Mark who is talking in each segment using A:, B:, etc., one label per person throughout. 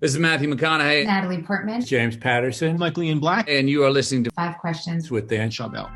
A: This is Matthew McConaughey.
B: Natalie Portman.
C: James Patterson.
D: Michael Ian Black.
A: And you are listening to
B: Five Questions
C: with Dan
D: Schawbel.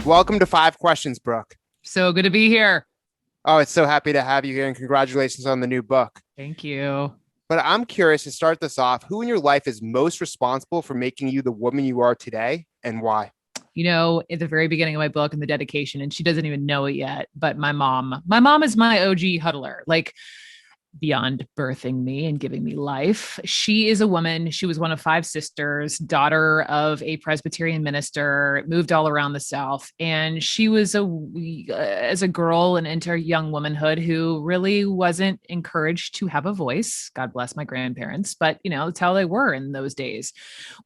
E: Welcome to Five Questions, Brooke.
F: So good to be here.
E: Oh, it's so happy to have you here, and congratulations on the new book.
F: Thank you.
E: But I'm curious to start this off. Who in your life is most responsible for making you the woman you are today, and why?
F: You know, at the very beginning of my book and the dedication, and she doesn't even know it yet, but my mom is my OG huddler. Like, beyond birthing me and giving me life, she is a woman. She was one of five sisters, daughter of a Presbyterian minister, moved all around the South. And she was as a girl and into young womanhood who really wasn't encouraged to have a voice. God bless my grandparents, but you know, that's how they were in those days.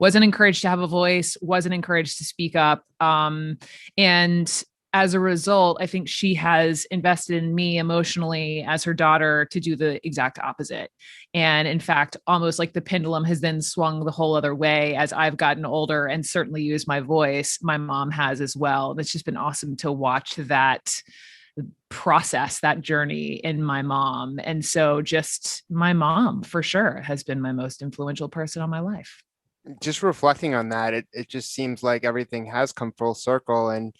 F: Wasn't encouraged to have a voice, wasn't encouraged to speak up. And as a result, I think she has invested in me emotionally as her daughter to do the exact opposite. And in fact, almost like the pendulum has then swung the whole other way as I've gotten older and certainly used my voice. My mom has as well. And it's just been awesome to watch that process, that journey in my mom. And so just my mom for sure has been my most influential person on my life.
E: Just reflecting on that, it just seems like everything has come full circle, and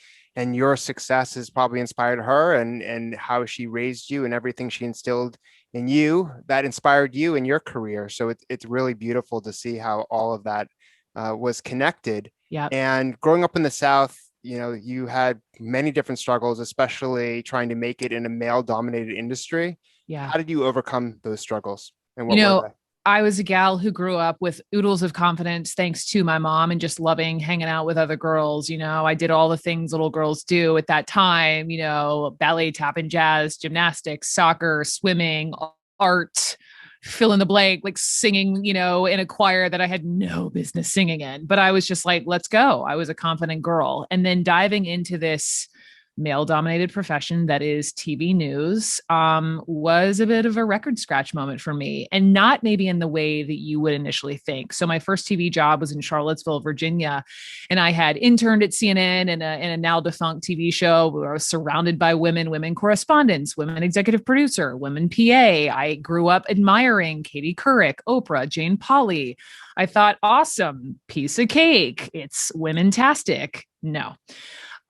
E: your success has probably inspired her, and how she raised you and everything she instilled in you that inspired you in your career. So it's really beautiful to see how all of that was connected.
F: Yeah.
E: And growing up in the South, you know, you had many different struggles, especially trying to make it in a male-dominated industry.
F: Yeah.
E: How did you overcome those struggles? And what
F: You know,
E: were they?
F: I was a gal who grew up with oodles of confidence thanks to my mom and just loving hanging out with other girls. You know, I did all the things little girls do at that time, you know, ballet, tap and jazz, gymnastics, soccer, swimming, art, fill in the blank, like singing, you know, in a choir that I had no business singing in. But I was just like, let's go. I was a confident girl. And then diving into this male dominated profession that is TV news was a bit of a record scratch moment for me, and not maybe in the way that you would initially think. So my first TV job was in Charlottesville, Virginia, and I had interned at CNN in a now defunct TV show where I was surrounded by women correspondents, women executive producer, women PA. I grew up admiring Katie Couric, Oprah, Jane Pauley. I thought, awesome, piece of cake. It's women-tastic. No.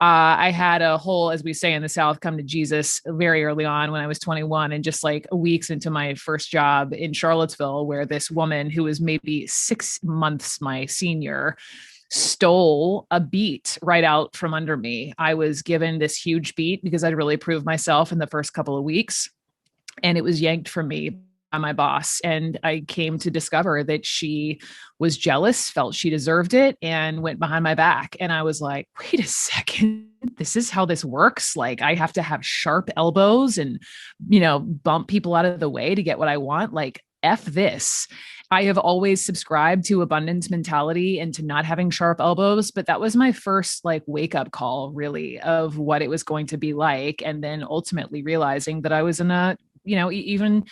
F: I had a whole, as we say in the South, come to Jesus very early on when I was 21, and just like weeks into my first job in Charlottesville, where this woman who was maybe 6 months my senior stole a beat right out from under me. I was given this huge beat because I'd really proved myself in the first couple of weeks, and it was yanked from me by my boss. And I came to discover that she was jealous, felt she deserved it, and went behind my back. And I was like, wait a second, this is how this works. Like, I have to have sharp elbows and, you know, bump people out of the way to get what I want. Like, F this. I have always subscribed to abundance mentality and to not having sharp elbows, but that was my first like wake up call really of what it was going to be like. And then ultimately realizing that I was in a, you know, even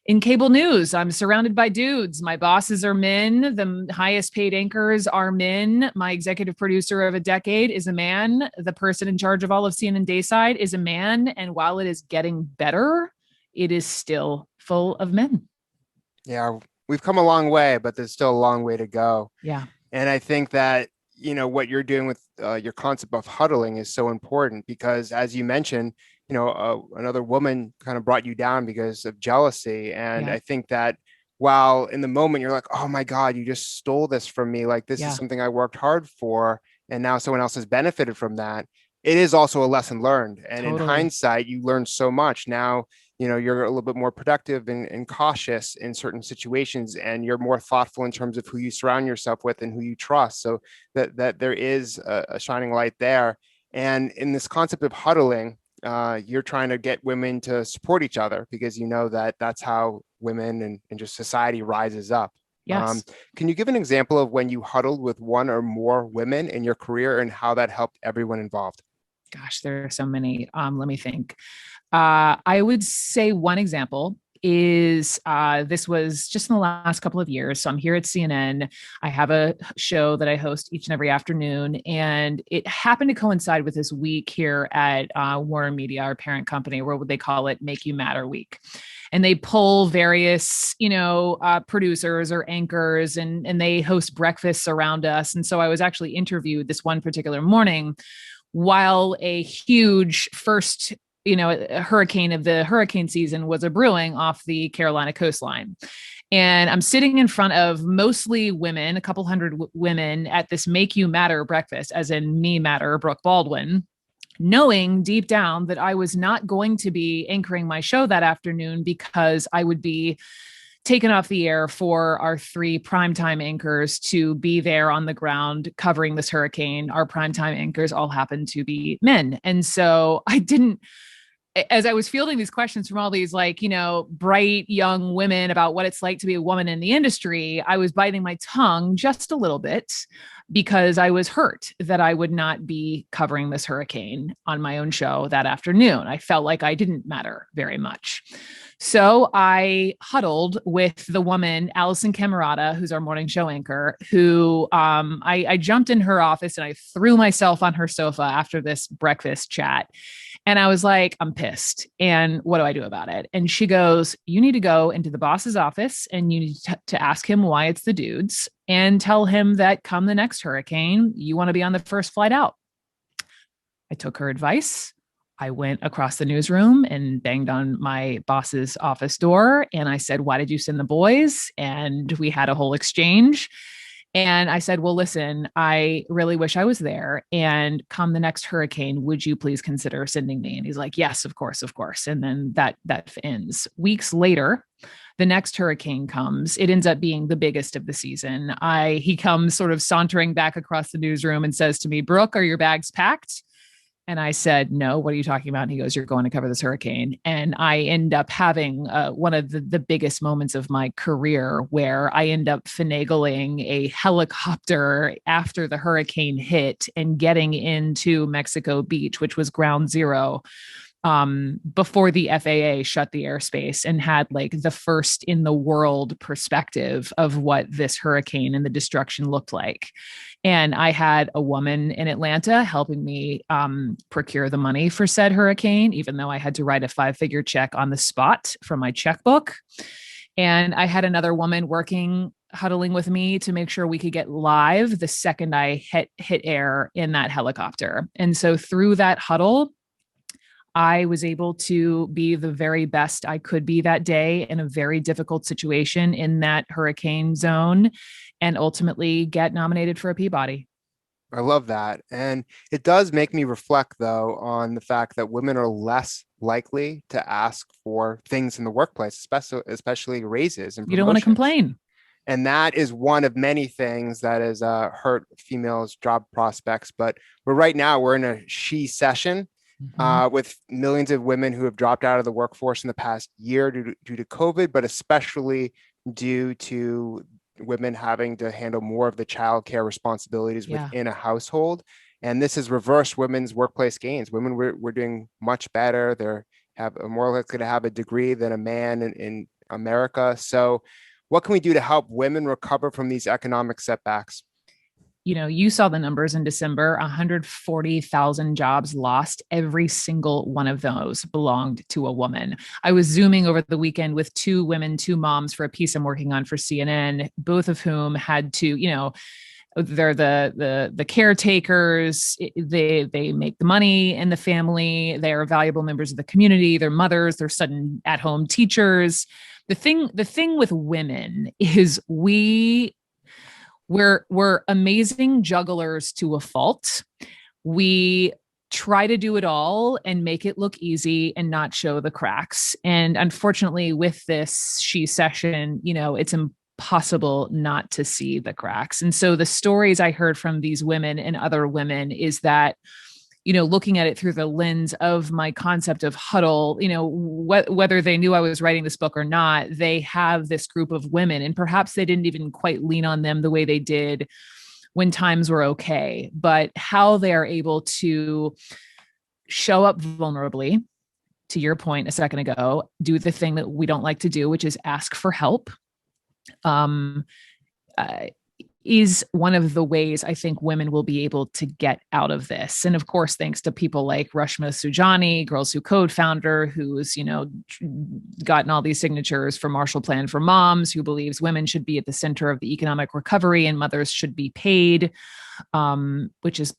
F: in cable news, I'm surrounded by dudes. My bosses are men. The highest paid anchors are men. My executive producer of a decade is a man. The person in charge of all of CNN Dayside is a man. And while it is getting better, it is still full of men.
E: Yeah, we've come a long way, but there's still a long way to go.
F: Yeah.
E: And I think that, you know, what you're doing with your concept of huddling is so important because, as you mentioned, you know, another woman kind of brought you down because of jealousy. And
F: Yeah.
E: I think that while in the moment you're like, oh my God, you just stole this from me. Like, this is something I worked hard for. And now someone else has benefited from that. It is also a lesson learned. And in hindsight, you learn so much. Now, you know, you're a little bit more productive and cautious in certain situations, and you're more thoughtful in terms of who you surround yourself with and who you trust. So that there is a shining light there. And in this concept of huddling, you're trying to get women to support each other because you know that that's how women and just society rises up.
F: Yes.
E: Can you give an example of when you huddled with one or more women in your career and how that helped everyone involved?
F: Gosh, there are so many. Let me think. I would say one example is this was just in the last couple of years. So I'm here at CNN. I have a show that I host each and every afternoon, and it happened to coincide with this week here at Warner Media, our parent company, where they call it Make You Matter Week. And they pull various, producers or anchors, and they host breakfasts around us. And so I was actually interviewed this one particular morning while a huge first hurricane of the hurricane season was a brewing off the Carolina coastline. And I'm sitting in front of mostly women, a couple hundred women at this Make You Matter breakfast, as in me matter, Brooke Baldwin, knowing deep down that I was not going to be anchoring my show that afternoon because I would be taken off the air for our 3 primetime anchors to be there on the ground covering this hurricane. Our primetime anchors all happen to be men. And so as I was fielding these questions from all these bright young women about what it's like to be a woman in the industry, I was biting my tongue just a little bit because I was hurt that I would not be covering this hurricane on my own show that afternoon. I felt like I didn't matter very much. So I huddled with the woman, Allison Camerata, who's our morning show anchor, who I jumped in her office and I threw myself on her sofa after this breakfast chat. And I was like, I'm pissed. And what do I do about it? And she goes, you need to go into the boss's office and you need to ask him why it's the dudes and tell him that come the next hurricane, you want to be on the first flight out. I took her advice. I went across the newsroom and banged on my boss's office door. And I said, why did you send the boys? And we had a whole exchange. And I said, well, listen, I really wish I was there. And come the next hurricane, would you please consider sending me? And he's like, yes, of course, of course. And then that ends. Weeks later, the next hurricane comes. It ends up being the biggest of the season. He comes sort of sauntering back across the newsroom and says to me, Brooke, are your bags packed? And I said, no, what are you talking about? And he goes, you're going to cover this hurricane. And I end up having one of the biggest moments of my career where I end up finagling a helicopter after the hurricane hit and getting into Mexico Beach, which was ground zero, before the FAA shut the airspace and had the first in the world perspective of what this hurricane and the destruction looked like. And I had a woman in Atlanta helping me procure the money for said hurricane, even though I had to write a 5-figure check on the spot from my checkbook. And I had another woman huddling with me to make sure we could get live the second I hit air in that helicopter. And so through that huddle, I was able to be the very best I could be that day in a very difficult situation in that hurricane zone and ultimately get nominated for a Peabody.
E: I love that. And it does make me reflect, though, on the fact that women are less likely to ask for things in the workplace, especially raises and promotions.
F: You don't want to complain.
E: And that is one of many things that has hurt females' job prospects. But right now we're in a she session. With millions of women who have dropped out of the workforce in the past year due to COVID, but especially due to women having to handle more of the childcare responsibilities within a household. And this has reversed women's workplace gains. Women we're doing much better. Are more likely to have a degree than a man in America. So what can we do to help women recover from these economic setbacks?
F: You saw the numbers in December, 140,000 jobs lost. Every single one of those belonged to a woman. I was Zooming over the weekend with 2 women, 2 moms for a piece I'm working on for CNN, both of whom had to, they're the caretakers. They make the money in the family. They are valuable members of the community. They're mothers. They're sudden at-home teachers. The thing with women is we're amazing jugglers to a fault. We try to do it all and make it look easy and not show the cracks. And unfortunately, with this she session, it's impossible not to see the cracks. And so the stories I heard from these women and other women is that, looking at it through the lens of my concept of Huddle, whether they knew I was writing this book or not, they have this group of women, and perhaps they didn't even quite lean on them the way they did when times were okay, but how they are able to show up vulnerably, to your point a second ago, do the thing that we don't like to do, which is ask for help. Is one of the ways I think women will be able to get out of this. And of course, thanks to people like Rashma Sujani, Girls Who Code founder, who's, gotten all these signatures for Marshall Plan for Moms, who believes women should be at the center of the economic recovery and mothers should be paid, which is,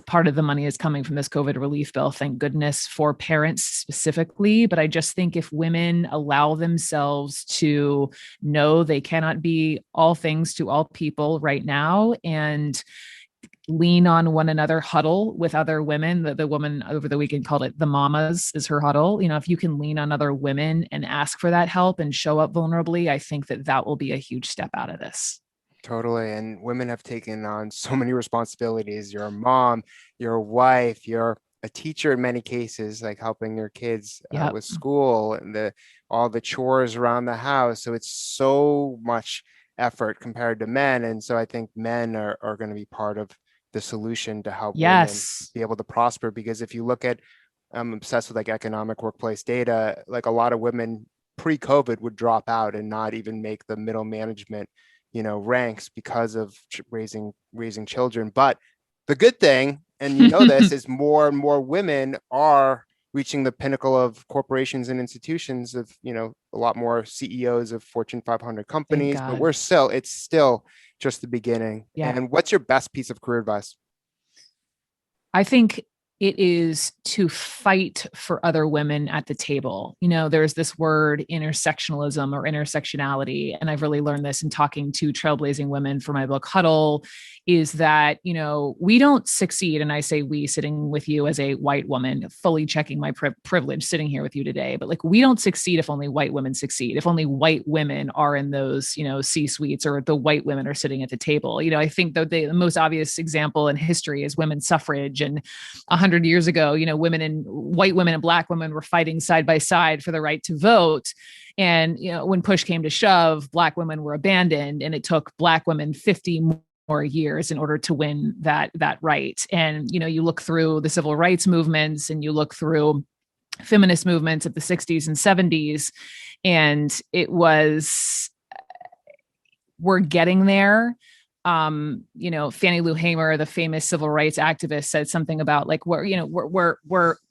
F: part of the money is coming from this COVID relief bill, thank goodness, for parents specifically. But I just think if women allow themselves to know they cannot be all things to all people right now and lean on one another, huddle with other women. The woman over the weekend called it the mamas is her huddle. If you can lean on other women and ask for that help and show up vulnerably, I think that will be a huge step out of this.
E: Totally. And women have taken on so many responsibilities. You're a mom, you're a wife, you're a teacher in many cases, like helping your kids with school and all the chores around the house. So it's so much effort compared to men. And so I think men are going to be part of the solution to help women be able to prosper. Because if you look at, I'm obsessed with like economic workplace data, like a lot of women pre-COVID would drop out and not even make the middle management ranks because of raising children. But the good thing, and this, is more and more women are reaching the pinnacle of corporations and institutions of, a lot more CEOs of Fortune 500 companies, but it's still just the beginning. Yeah. And what's your best piece of career advice?
F: I think it is to fight for other women at the table. There's this word intersectionalism or intersectionality. And I've really learned this in talking to trailblazing women for my book, Huddle, is that, we don't succeed. And I say we, sitting with you as a white woman, fully checking my privilege sitting here with you today, but like, we don't succeed if only white women succeed, if only white women are in those, C-suites, or the white women are sitting at the table. I think the most obvious example in history is women's suffrage. And 100 years ago, white women and black women were fighting side by side for the right to vote. And, when push came to shove, black women were abandoned, and it took black women 50 more years in order to win that right. And, you look through the civil rights movements and you look through feminist movements of the 60s and 70s, and we're getting there. Fannie Lou Hamer, the famous civil rights activist, said something about like, we're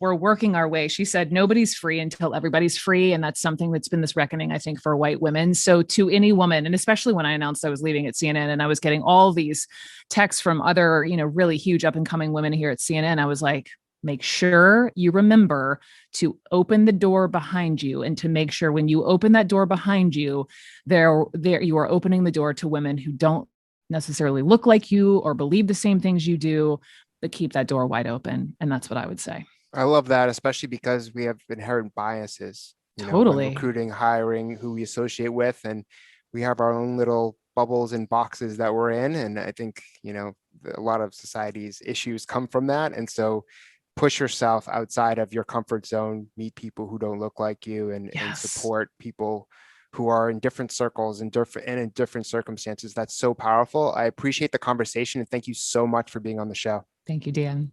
F: working our way. She said, nobody's free until everybody's free. And that's something that's been this reckoning, I think, for white women. So to any woman, and especially when I announced I was leaving at CNN and I was getting all these texts from other, really huge up and coming women here at CNN, I was like, make sure you remember to open the door behind you, and to make sure when you open that door behind you, there you are opening the door to women who don't necessarily look like you or believe the same things you do, but keep that door wide open. And that's what I would say.
E: I love that, especially because we have inherent biases,
F: totally,
E: when recruiting, hiring, who we associate with, and we have our own little bubbles and boxes that we're in. And I think, a lot of society's issues come from that. And so push yourself outside of your comfort zone, meet people who don't look like you, and support people who are in different circles and in different circumstances. That's so powerful. I appreciate the conversation, and thank you so much for being on the show.
F: Thank you, Dan.